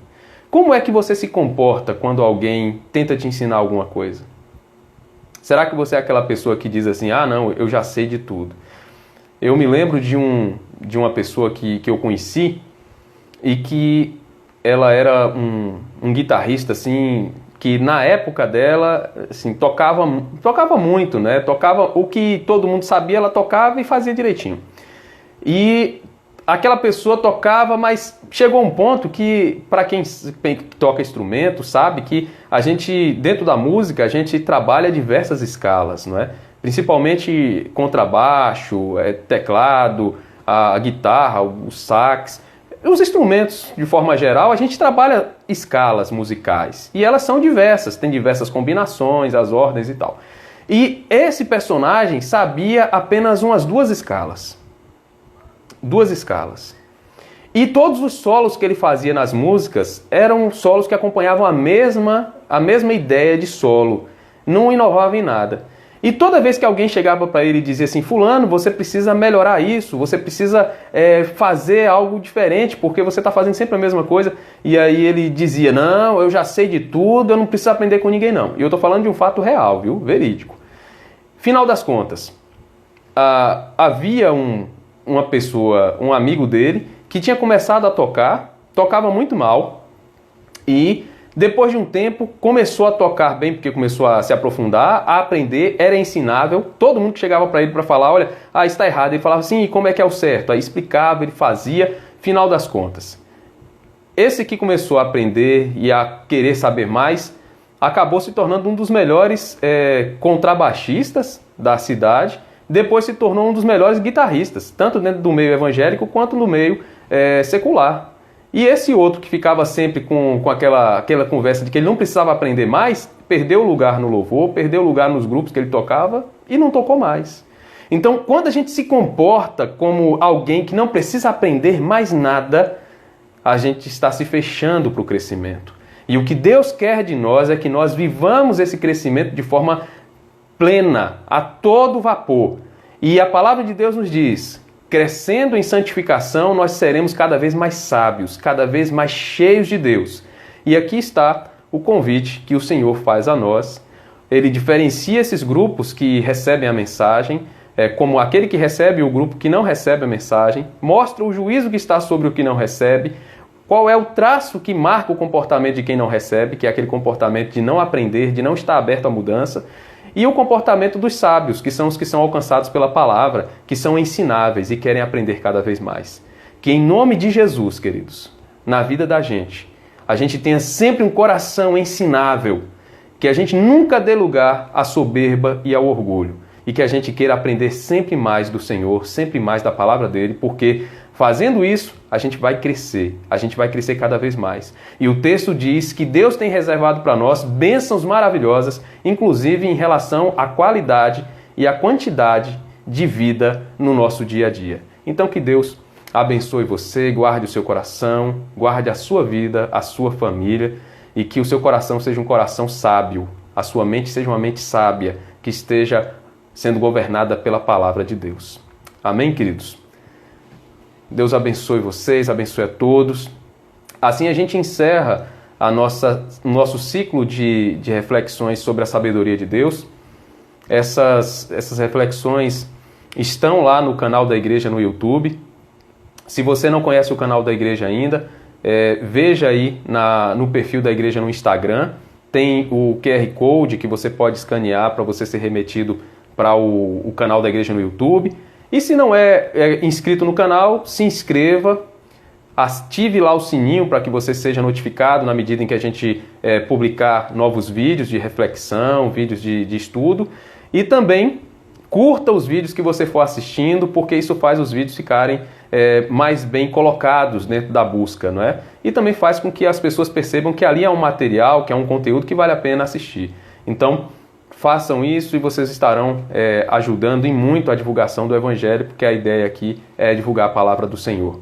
Como é que você se comporta quando alguém tenta te ensinar alguma coisa? Será que você é aquela pessoa que diz assim, ah não, eu já sei de tudo? Eu me lembro de uma pessoa que eu conheci e que ela era um guitarrista assim, que na época dela assim, tocava muito, né? Tocava o que todo mundo sabia, ela tocava e fazia direitinho. E aquela pessoa tocava, mas chegou um ponto que, para quem toca instrumento, sabe que a gente, dentro da música, a gente trabalha diversas escalas, não é? principalmente contrabaixo, teclado, a guitarra, o sax, os instrumentos de forma geral, a gente trabalha escalas musicais e elas são diversas, tem diversas combinações, as ordens e tal. E esse personagem sabia apenas umas duas escalas. Duas escalas. E todos os solos que ele fazia nas músicas eram solos que acompanhavam a mesma ideia de solo. Não inovava em nada. E toda vez que alguém chegava para ele e dizia assim, fulano, você precisa melhorar isso, você precisa fazer algo diferente, porque você está fazendo sempre a mesma coisa. E aí ele dizia, não, eu já sei de tudo, eu não preciso aprender com ninguém não. E eu estou falando de um fato real, viu? Verídico. Final das contas, havia uma pessoa, um amigo dele, que tinha começado a tocar, tocava muito mal e depois de um tempo começou a tocar bem porque começou a se aprofundar, a aprender, era ensinável, todo mundo que chegava para ele para falar, olha, isso está errado, ele falava assim, e como é que é o certo? Aí explicava, ele fazia, final das contas. Esse que começou a aprender e a querer saber mais, acabou se tornando um dos melhores contrabaixistas da cidade, depois se tornou um dos melhores guitarristas, tanto dentro do meio evangélico quanto no meio secular. E esse outro que ficava sempre com aquela conversa de que ele não precisava aprender mais, perdeu lugar no louvor, perdeu lugar nos grupos que ele tocava e não tocou mais. Então, quando a gente se comporta como alguém que não precisa aprender mais nada, a gente está se fechando para o crescimento. E o que Deus quer de nós é que nós vivamos esse crescimento de forma plena, a todo vapor. E a palavra de Deus nos diz, crescendo em santificação, nós seremos cada vez mais sábios, cada vez mais cheios de Deus. E aqui está o convite que o Senhor faz a nós. Ele diferencia esses grupos que recebem a mensagem, como aquele que recebe e o grupo que não recebe a mensagem, mostra o juízo que está sobre o que não recebe, qual é o traço que marca o comportamento de quem não recebe, que é aquele comportamento de não aprender, de não estar aberto à mudança, e o comportamento dos sábios, que são os que são alcançados pela palavra, que são ensináveis e querem aprender cada vez mais. Que em nome de Jesus, queridos, na vida da gente, a gente tenha sempre um coração ensinável, que a gente nunca dê lugar à soberba e ao orgulho, e que a gente queira aprender sempre mais do Senhor, sempre mais da palavra dele, porque fazendo isso, a gente vai crescer cada vez mais. E o texto diz que Deus tem reservado para nós bênçãos maravilhosas, inclusive em relação à qualidade e à quantidade de vida no nosso dia a dia. Então que Deus abençoe você, guarde o seu coração, guarde a sua vida, a sua família, e que o seu coração seja um coração sábio, a sua mente seja uma mente sábia, que esteja sendo governada pela palavra de Deus. Amém, queridos? Deus abençoe vocês, abençoe a todos. Assim a gente encerra o nosso ciclo de reflexões sobre a sabedoria de Deus. Essas reflexões estão lá no canal da igreja no YouTube. Se você não conhece o canal da igreja ainda, veja aí no perfil da igreja no Instagram. Tem o QR Code que você pode escanear para você ser remetido para o canal da igreja no YouTube. E se não é inscrito no canal, se inscreva, ative lá o sininho para que você seja notificado na medida em que a gente publicar novos vídeos de reflexão, vídeos de estudo. E também curta os vídeos que você for assistindo, porque isso faz os vídeos ficarem mais bem colocados dentro da busca, não é? E também faz com que as pessoas percebam que ali é um material, que é um conteúdo que vale a pena assistir. Então, façam isso e vocês estarão ajudando em muito a divulgação do Evangelho, porque a ideia aqui é divulgar a palavra do Senhor.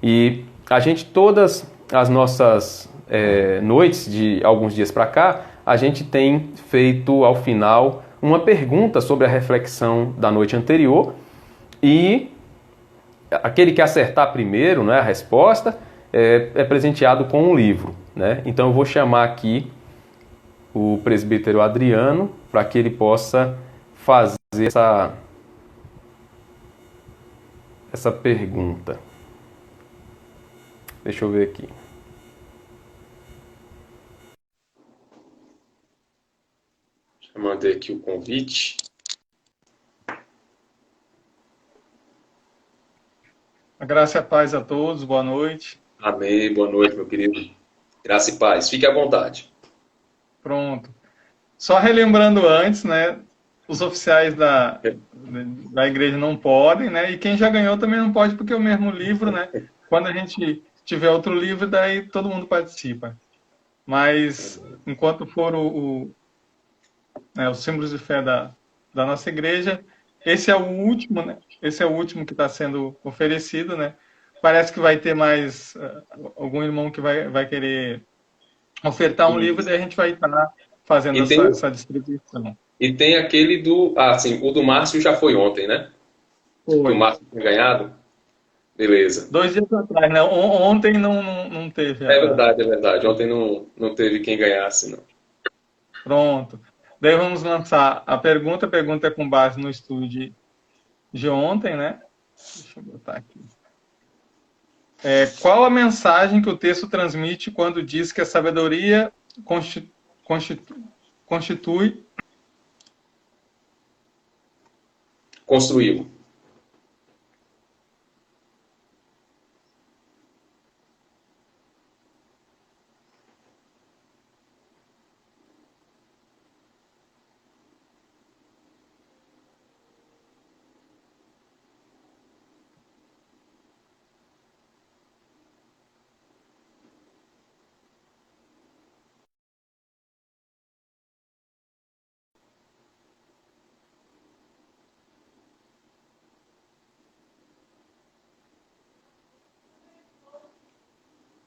E a gente, todas as nossas noites, de alguns dias para cá, a gente tem feito ao final uma pergunta sobre a reflexão da noite anterior, e aquele que acertar primeiro, né, a resposta, é presenteado com um livro, né? Então eu vou chamar aqui o presbítero Adriano para que ele possa fazer essa pergunta. Deixa eu ver aqui. Já mandei aqui o convite. A graça e a paz a todos, boa noite. Amém, boa noite, meu querido. Graça e paz, fique à vontade. Pronto. Só relembrando antes, né, os oficiais da igreja não podem, né? E quem já ganhou também não pode, porque é o mesmo livro, né? Quando a gente tiver outro livro, daí todo mundo participa. Mas enquanto for os símbolos de fé da nossa igreja, esse é o último, né? Esse é o último que está sendo oferecido, né? Parece que vai ter mais algum irmão que vai querer ofertar um livro, daí a gente vai estar fazendo E tem, essa distribuição. e tem aquele do. Ah, sim, o do Márcio já foi ontem, né? Que o Foi. Márcio tinha ganhado. Beleza. 2 dias atrás, né? Ontem não teve É verdade, é verdade. Ontem não teve quem ganhasse, não. Pronto. Daí vamos lançar a pergunta. A pergunta é com base no estudo de ontem, né? Deixa eu botar aqui. Qual a mensagem que o texto transmite quando diz que a sabedoria constitui. Construiu.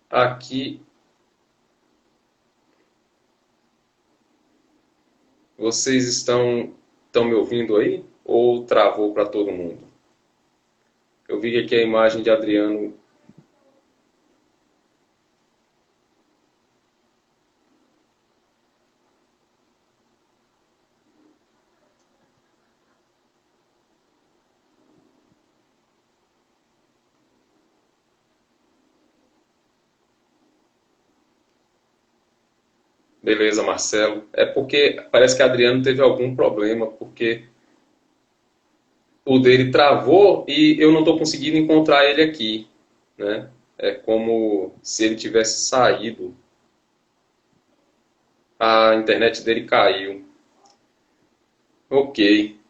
Aqui. Vocês estão me ouvindo aí? Ou travou para todo mundo? Eu vi que aqui a imagem de Adriano. Beleza, Marcelo. É porque parece que Adriano teve algum problema, porque o dele travou e eu não estou conseguindo encontrar ele aqui, né? É como se ele tivesse saído. A internet dele caiu. Ok.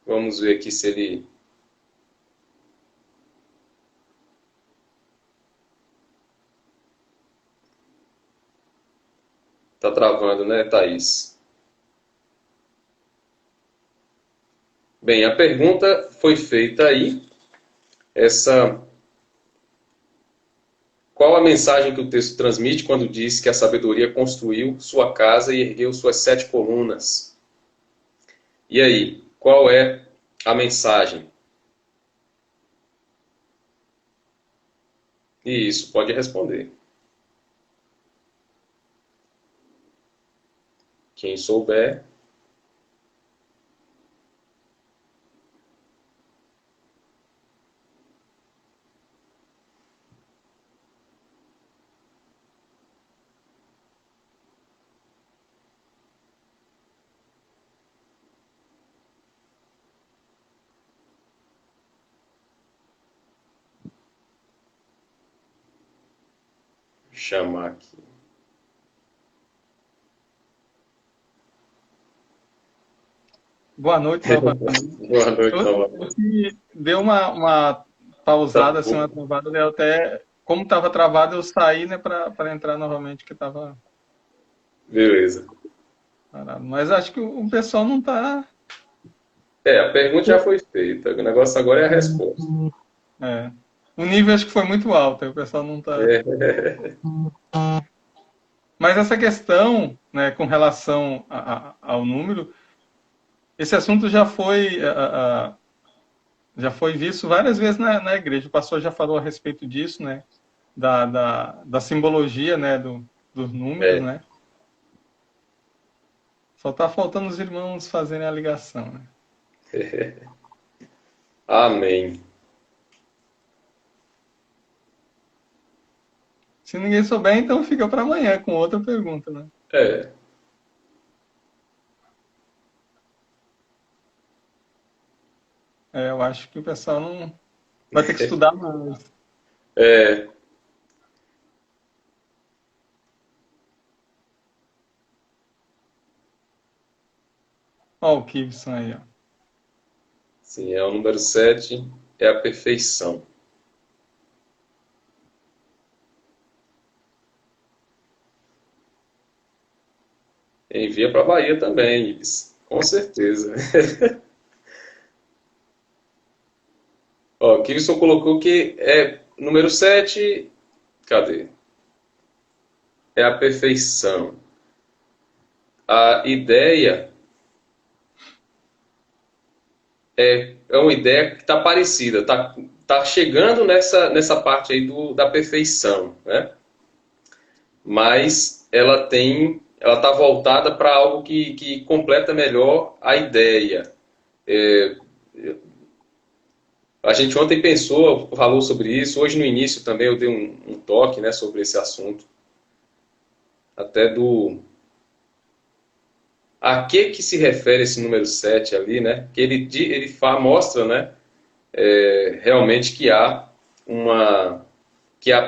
Vamos ver aqui se ele. Tá travando, né, Thaís? Bem, a pergunta foi feita aí. Qual a mensagem que o texto transmite quando diz que a sabedoria construiu sua casa e ergueu suas 7 colunas? E aí, qual é a mensagem? Isso, pode responder. Quem souber. Chamar aqui. Boa noite novamente. Boa noite, novamente. Deu uma pausada, assim, Tá uma travada, eu até, como estava travado, eu saí, né, para entrar novamente, que estava Beleza. parado. Mas acho que o pessoal não está. A pergunta já foi feita. O negócio agora é a resposta. O nível acho que foi muito alto, aí o pessoal não está. É. Mas essa questão, né, com relação ao número, esse assunto já foi visto várias vezes na igreja. O pastor já falou a respeito disso, né? Da simbologia, né? Dos números, É. né? Só está faltando os irmãos fazerem a ligação, né? Amém. Se ninguém souber, então fica para amanhã com outra pergunta, né? É. Eu acho que o pessoal não vai ter que estudar mais. É. Ó, o Kibson aí, ó. Sim, é o número 7, é a perfeição. Envia para a Bahia também, Ibis. Com certeza. Ó, o Kibson colocou que é número 7. Cadê? É a perfeição. A ideia é uma ideia que está parecida, tá chegando nessa parte aí da perfeição, né? Mas ela está voltada para algo que completa melhor a ideia. A gente ontem falou sobre isso, hoje no início também eu dei um toque, né, sobre esse assunto, até a que se refere esse número 7 ali, né? Que ele mostra, né, realmente que há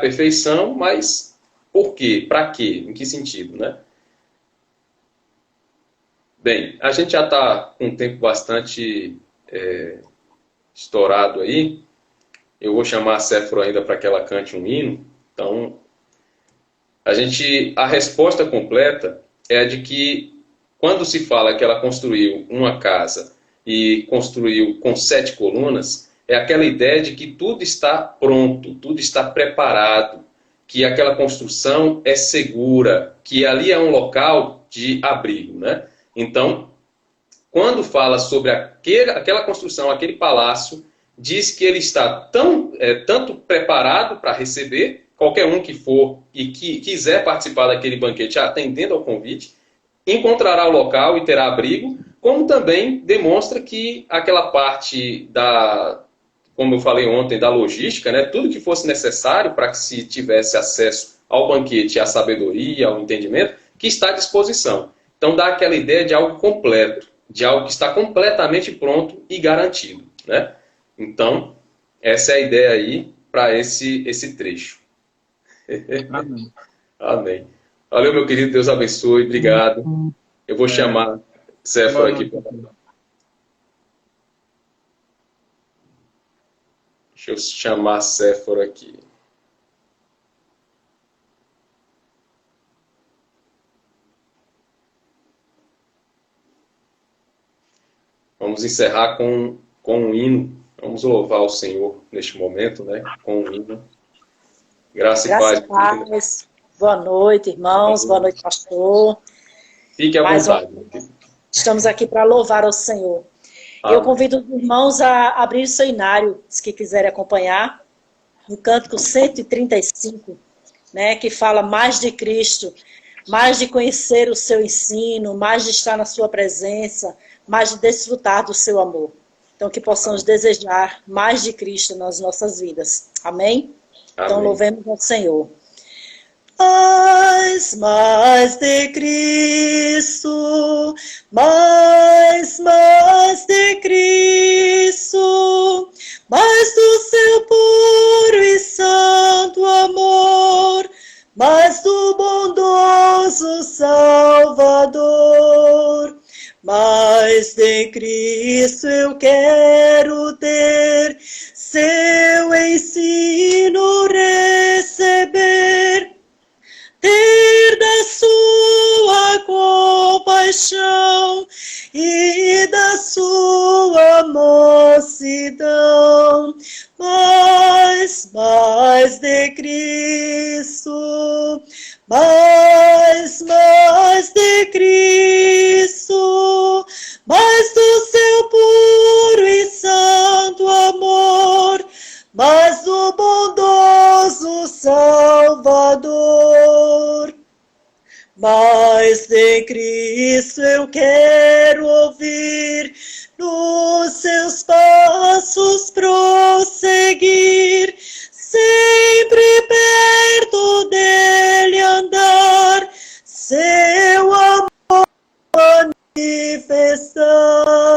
perfeição, mas por quê? Para quê? Em que sentido, né? Bem, a gente já está com um tempo bastante estourado aí. Eu vou chamar a Séfora ainda para que ela cante um hino. Então, a resposta completa é a de que quando se fala que ela construiu uma casa e construiu com 7 colunas, é aquela ideia de que tudo está pronto, tudo está preparado, que aquela construção é segura, que ali é um local de abrigo, né? Então, quando fala sobre aquela construção, aquele palácio, diz que ele está tanto preparado para receber qualquer um que for e que quiser participar daquele banquete atendendo ao convite, encontrará o local e terá abrigo, como também demonstra que aquela parte como eu falei ontem, da logística, né, tudo que fosse necessário para que se tivesse acesso ao banquete, à sabedoria, ao entendimento, que está à disposição. Então dá aquela ideia de algo completo, de algo que está completamente pronto e garantido, né? Então, essa é a ideia aí para esse trecho. Amém. Amém. Valeu, meu querido. Deus abençoe. Obrigado. Eu vou chamar Séfora aqui. Deixa eu chamar Séfora aqui. Vamos encerrar com um hino. Vamos louvar o Senhor neste momento, né? Com um hino. Graça e paz. Boa noite, irmãos. Boa noite, pastor. Fique à vontade. Estamos aqui para louvar ao Senhor. Eu convido os irmãos a abrir o seu inário, se quiserem acompanhar, no cântico 135, né, que fala mais de Cristo, mais de conhecer o seu ensino, mais de estar na sua presença, mais de desfrutar do seu amor. Então, que possamos desejar mais de Cristo nas nossas vidas. Amém? Então, louvemos ao Senhor. Mais de Cristo, mais de Cristo, mais do seu puro e santo amor, mais do bondoso Salvador. Mais de Cristo eu quero ter, seu ensino receber, ter da sua compaixão e da sua mansidão. Mais de Cristo, mais de Cristo, mais do seu puro e santo amor, mais do bondoso Salvador. Mais de Cristo eu quero ouvir, nos seus passos prosseguir, sempre perto dele andar, seu amor manifestar.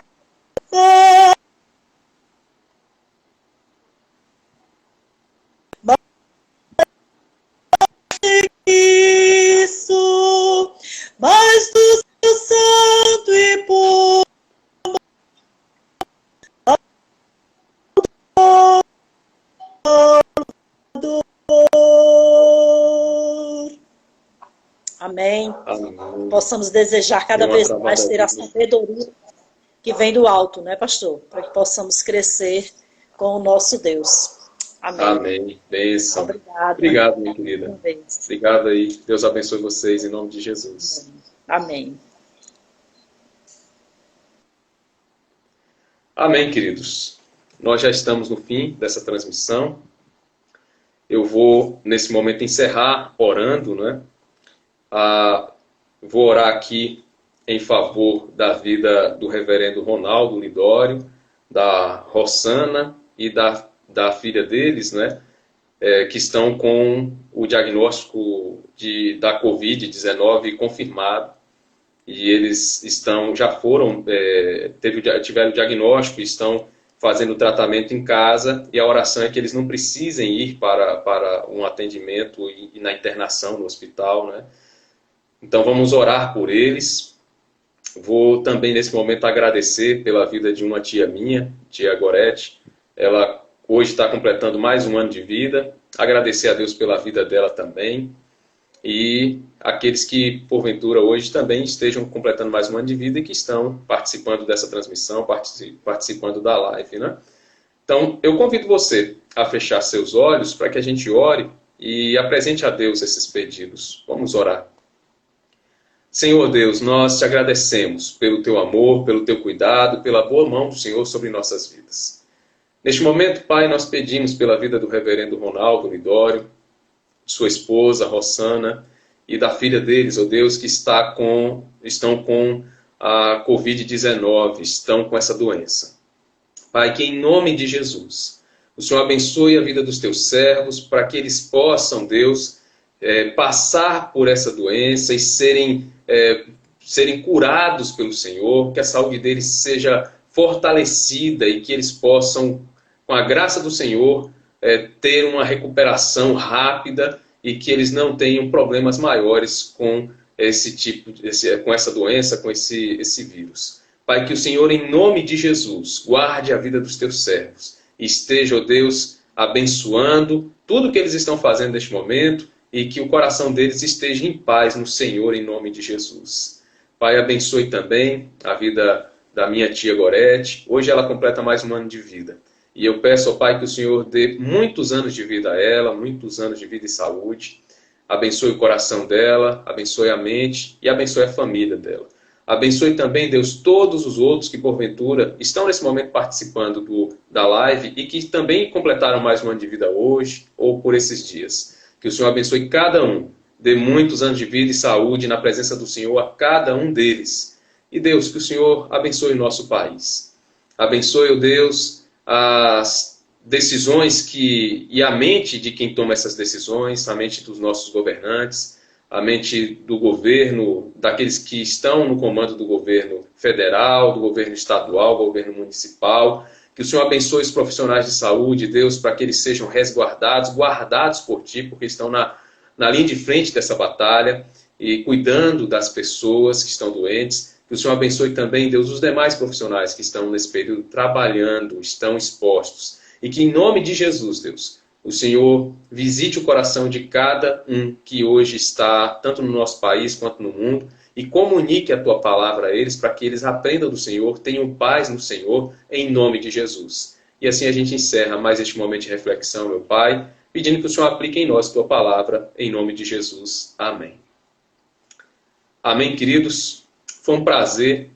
Isso, mais do seu santo Amém. Amém. Possamos desejar cada vez mais ter a sabedoria que vem do alto, né, pastor? Para que possamos crescer com o nosso Deus. Amém. Amém. Bênção. Obrigado, minha querida. Obrigado aí. Deus abençoe vocês em nome de Jesus. Amém. Amém, queridos. Nós já estamos no fim dessa transmissão. Eu vou, nesse momento, encerrar orando, né? Vou orar aqui em favor da vida do reverendo Ronaldo Lidório, da Rossana e da filha deles, né? Que estão com o diagnóstico da Covid-19 confirmado. E eles tiveram o diagnóstico e estão fazendo o tratamento em casa, e a oração é que eles não precisem ir para um atendimento e na internação no hospital, né? Então vamos orar por eles. Vou também nesse momento agradecer pela vida de uma tia minha, tia Gorete. Ela hoje está completando mais um ano de vida. Agradecer a Deus pela vida dela também. E aqueles que, porventura, hoje também estejam completando mais um ano de vida e que estão participando dessa transmissão, participando da live, né? Então, eu convido você a fechar seus olhos para que a gente ore e apresente a Deus esses pedidos. Vamos orar. Senhor Deus, nós te agradecemos pelo teu amor, pelo teu cuidado, pela boa mão do Senhor sobre nossas vidas. Neste momento, Pai, nós pedimos pela vida do reverendo Ronaldo Lidório, sua esposa, Rossana, e da filha deles, ó Deus, que estão com a Covid-19, estão com essa doença. Pai, que em nome de Jesus, o Senhor abençoe a vida dos teus servos, para que eles possam, Deus, passar por essa doença e serem curados pelo Senhor, que a saúde deles seja fortalecida e que eles possam, com a graça do Senhor, ter uma recuperação rápida e que eles não tenham problemas maiores com com essa doença, com esse vírus. Pai, que o Senhor, em nome de Jesus, guarde a vida dos teus servos e esteja, ó Deus, abençoando tudo que eles estão fazendo neste momento e que o coração deles esteja em paz no Senhor, em nome de Jesus. Pai, abençoe também a vida da minha tia Gorete. Hoje ela completa mais um ano de vida. E eu peço ao Pai que o Senhor dê muitos anos de vida a ela, muitos anos de vida e saúde. Abençoe o coração dela, abençoe a mente e abençoe a família dela. Abençoe também, Deus, todos os outros que, porventura, estão nesse momento participando da live e que também completaram mais um ano de vida hoje ou por esses dias. Que o Senhor abençoe cada um, dê muitos anos de vida e saúde na presença do Senhor a cada um deles. E, Deus, que o Senhor abençoe o nosso país. Abençoe, ó Deus, as decisões e a mente de quem toma essas decisões, a mente dos nossos governantes, a mente do governo, daqueles que estão no comando do governo federal, do governo estadual, do governo municipal. Que o Senhor abençoe os profissionais de saúde, Deus, para que eles sejam resguardados, guardados por Ti, porque estão na linha de frente dessa batalha e cuidando das pessoas que estão doentes. Que o Senhor abençoe também, Deus, os demais profissionais que estão nesse período trabalhando, estão expostos. E que em nome de Jesus, Deus, o Senhor visite o coração de cada um que hoje está, tanto no nosso país quanto no mundo, e comunique a Tua palavra a eles, para que eles aprendam do Senhor, tenham paz no Senhor, em nome de Jesus. E assim a gente encerra mais este momento de reflexão, meu Pai, pedindo que o Senhor aplique em nós a Tua palavra, em nome de Jesus. Amém. Amém, queridos. Foi um prazer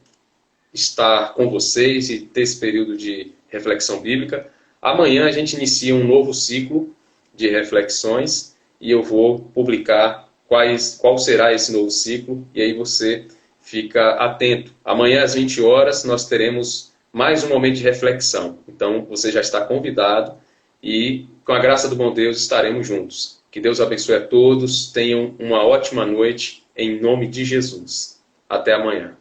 estar com vocês e ter esse período de reflexão bíblica. Amanhã a gente inicia um novo ciclo de reflexões e eu vou publicar qual será esse novo ciclo e aí você fica atento. Amanhã às 20 horas nós teremos mais um momento de reflexão. Então você já está convidado e com a graça do bom Deus estaremos juntos. Que Deus abençoe a todos, tenham uma ótima noite em nome de Jesus. Até amanhã.